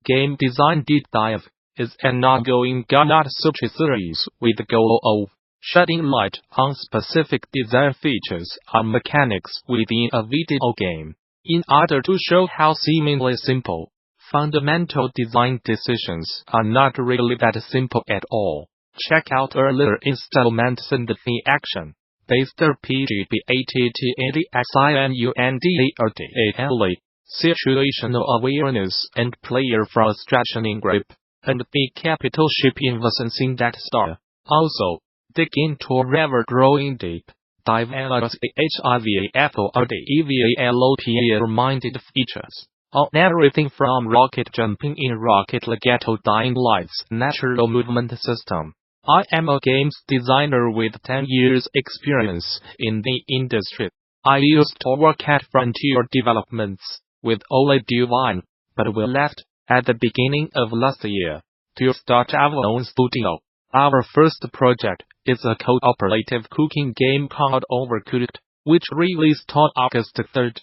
Game Design Deep Dive is an ongoing Gamasutra series with the goal of shedding light on specific design features or mechanics within a video game, in order to show how seemingly simple, fundamental design decisions are not really that simple at all. Check out earlier installments in the action based RPG situational awareness and player frustration grip, and the capital ship invasion that star. Also, dig into ever-growing deep dive analysis minded features on everything from rocket jumping in Rocket Legato Dying Light's natural movement system. I am a games designer with 10 years experience in the industry. I used to work at Frontier Developments with Oli De-Vine, but we left at the beginning of last year to start our own studio. Our first project is a cooperative cooking game called Overcooked, which released on August 3rd.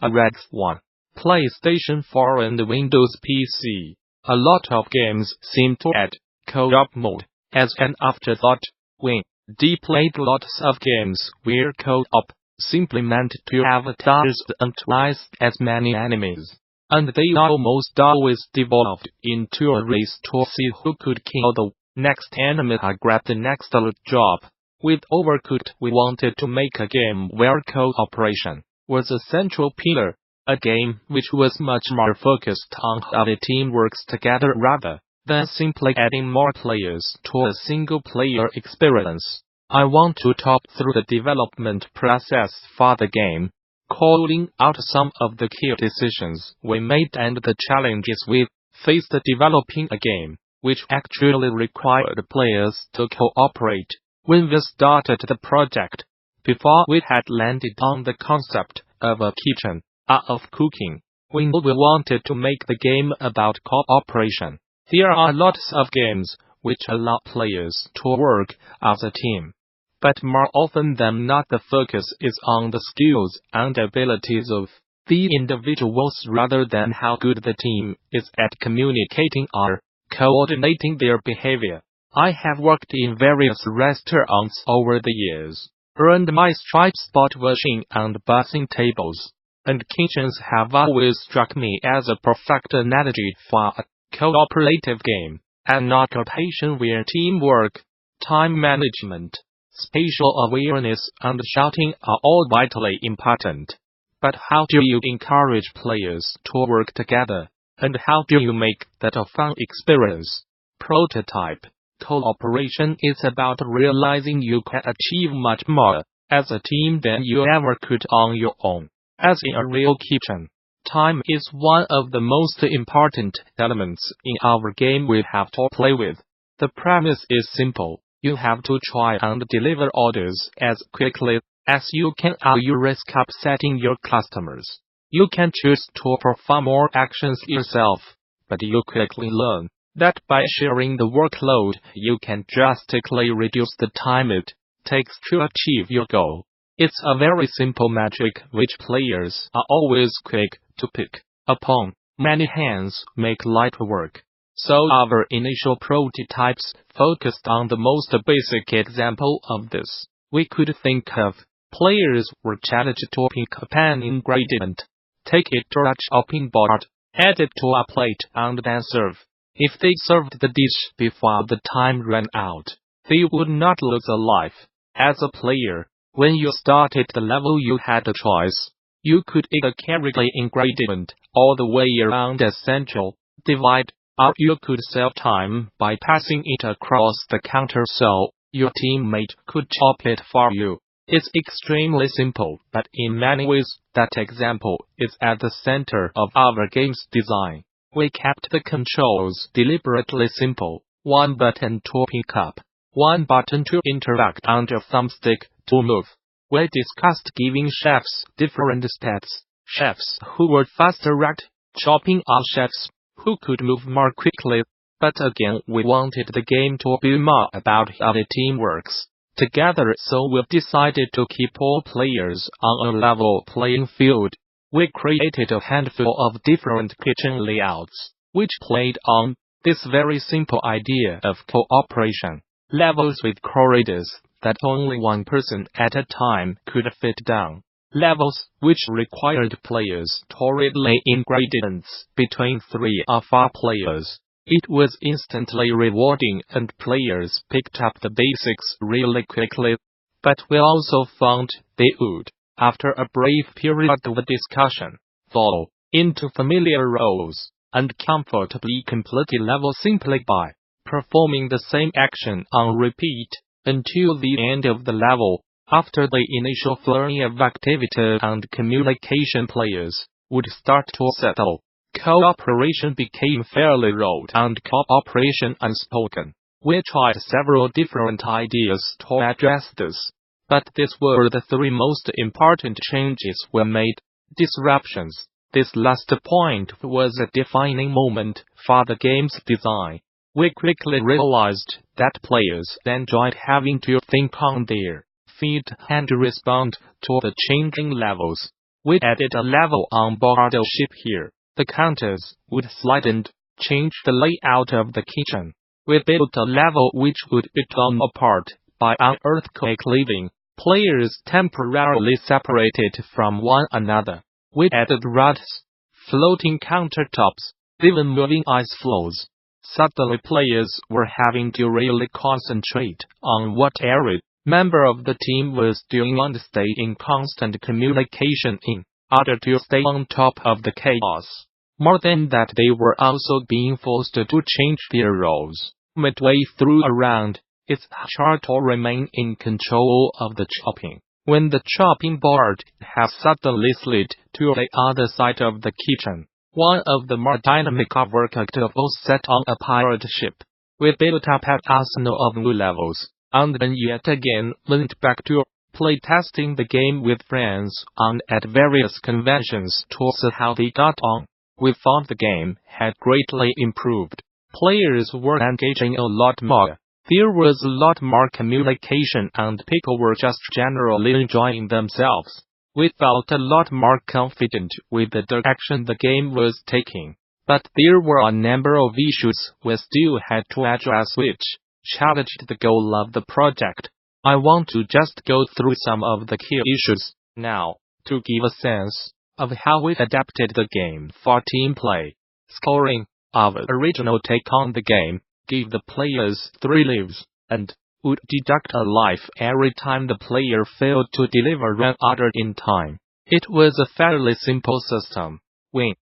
A Red 1, PlayStation 4 and Windows PC. A lot of games seem to add co-op mode as an afterthought. When I played lots of games where co-op simply meant to have avatars and twice as many enemies, and they almost always devolved into a race to see who could kill the next enemy or grab the next loot job. With Overcooked, we wanted to make a game where cooperation was a central pillar, a game which was much more focused on how the team works together rather than simply adding more players to a single-player experience. I want to talk through the development process for the game, calling out some of the key decisions we made and the challenges we faced developing a game which actually required players to cooperate. When we started the project, before we had landed on the concept of a kitchen, of cooking, we knew we wanted to make the game about cooperation. There are lots of games which allow players to work as a team, but more often than not the focus is on the skills and abilities of the individuals rather than how good the team is at communicating or coordinating their behavior. I have worked in various restaurants over the years, earned my stripes spot washing and bussing tables, and kitchens have always struck me as a perfect analogy for a cooperative game, an occupation where teamwork, time management, spatial awareness and shouting are all vitally important. But how do you encourage players to work together, and how do you make that a fun experience? Prototype. Cooperation is about realizing you can achieve much more as a team than you ever could on your own. As in a real kitchen, time is one of the most important elements in our game we have to play with. The premise is simple. You have to try and deliver orders as quickly as you can or you risk upsetting your customers. You can choose to perform more actions yourself, but you quickly learn that by sharing the workload, you can drastically reduce the time it takes to achieve your goal. It's a very simple metric which players are always quick to pick upon. Many hands make light work. So our initial prototypes focused on the most basic example of this we could think of. Players were challenged to pick a pan ingredient, take it to a chopping board, add it to a plate and then serve. If they served the dish before the time ran out, they would not lose a life. As a player, when you started the level you had a choice. You could either carry the ingredient all the way around a central divide, or you could save time by passing it across the counter so your teammate could chop it for you. It's extremely simple, but in many ways, that example is at the center of our game's design. We kept the controls deliberately simple. One button to pick up, one button to interact, and a thumbstick to move. We discussed giving chefs different stats, chefs who were faster at chopping or chefs who could move more quickly. But again, we wanted the game to be more about how the team works together, so we decided to keep all players on a level playing field. We created a handful of different kitchen layouts, which played on this very simple idea of cooperation. Levels with corridors that only one person at a time could fit down. Levels which required players to relay ingredients between 3 or 4 players. It was instantly rewarding and players picked up the basics really quickly. But we also found they would, after a brief period of discussion, fall into familiar roles and comfortably complete a level simply by performing the same action on repeat until the end of the level. After the initial flurry of activity and communication, players would start to settle. Cooperation became fairly rote and cooperation unspoken. We tried several different ideas to address this, but these were the 3 most important changes we made. Disruptions. This last point was a defining moment for the game's design. We quickly realized that players enjoyed having to think on their feet and respond to the changing levels. We added a level on board the ship here. The counters would slide and change the layout of the kitchen. We built a level which would be torn apart by an earthquake, leaving players temporarily separated from one another. We added ruts, floating countertops, even moving ice floes. Suddenly players were having to really concentrate on what every member of the team was doing and stay in constant communication in order to stay on top of the chaos. More than that, they were also being forced to change their roles. Midway through a round, it's hard to remain in control of the chopping. When the chopping board has suddenly slid to the other side of the kitchen, one of the more dynamic Overcooked was set on a pirate ship. We built up an arsenal of new levels, and then yet again went back to playtesting the game with friends and at various conventions to see how they got on. We found the game had greatly improved. Players were engaging a lot more. There was a lot more communication and people were just generally enjoying themselves. We felt a lot more confident with the direction the game was taking. But there were a number of issues we still had to address which challenged the goal of the project. I want to just go through some of the key issues now, to give a sense of how we adapted the game for team play. Scoring. Our original take on the game gave the players 3 lives, and would deduct a life every time the player failed to deliver an order in time. It was a fairly simple system. We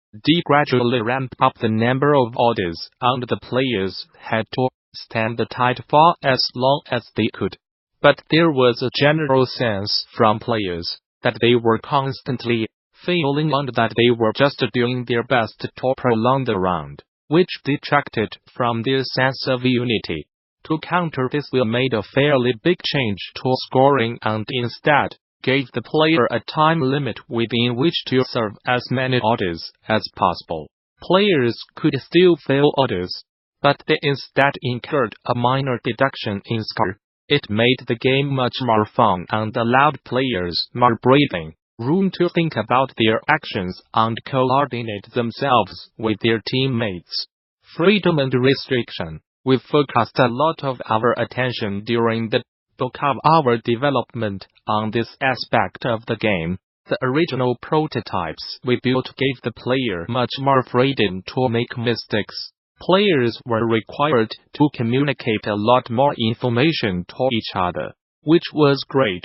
gradually ramped up the number of orders, and the players had to stand the tide for as long as they could. But there was a general sense from players that they were constantly failing and that they were just doing their best to prolong the round, which detracted from their sense of unity. To counter this, we made a fairly big change to scoring and instead gave the player a time limit within which to serve as many orders as possible. Players could still fail orders, but they instead incurred a minor deduction in score. It made the game much more fun and allowed players more breathing room to think about their actions and coordinate themselves with their teammates. Freedom and restriction. We focused a lot of our attention during the bulk of our development on this aspect of the game. The original prototypes we built gave the player much more freedom to make mistakes. Players were required to communicate a lot more information to each other, which was great.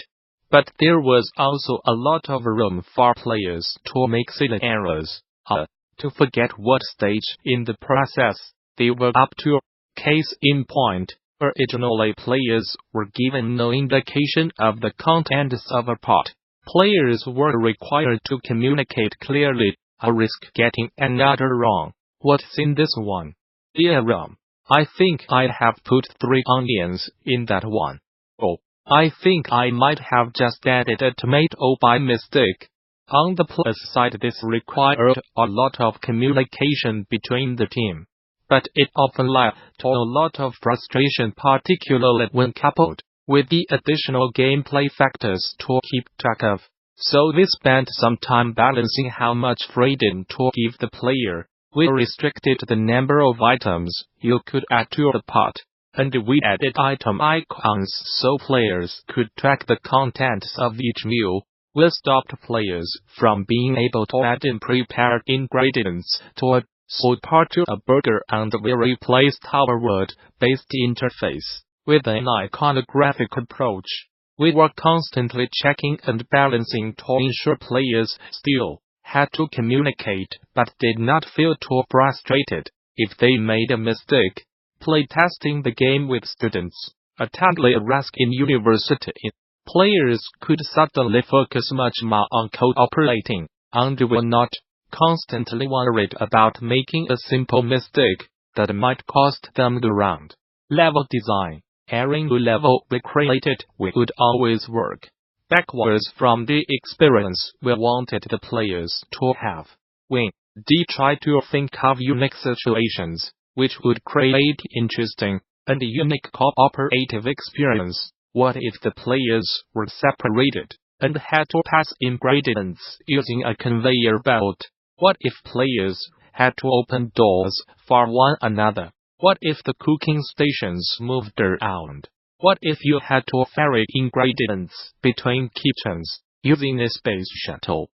But there was also a lot of room for players to make silly errors, to forget what stage in the process they were up to. Case in point, originally players were given no indication of the contents of a pot. Players were required to communicate clearly, or risk getting another wrong. What's in this one? I think I have put 3 onions in that one. Oh, I think I might have just added a tomato by mistake. On the plus side, this required a lot of communication between the team, but it often led to a lot of frustration, particularly when coupled with the additional gameplay factors to keep track of. So we spent some time balancing how much freedom to give the player We restricted the number of items you could add to the pot, and we added item icons so players could track the contents of each meal. We stopped players from being able to add in prepared ingredients to a salt part to a burger, and we replaced our word-based interface with an iconographic approach. We were constantly checking and balancing to ensure players still had to communicate but did not feel too frustrated if they made a mistake. Playtesting the game with students at Anglia Ruskin University, players could suddenly focus much more on cooperating, and were not constantly worried about making a simple mistake that might cost them the round. Level design. Every new level we created would always work backwards from the experience we wanted the players to have. We tried to think of unique situations which would create interesting and unique cooperative experience. What if the players were separated and had to pass ingredients using a conveyor belt? What if players had to open doors for one another? What if the cooking stations moved around? What if you had to ferry ingredients between kitchens using a space shuttle?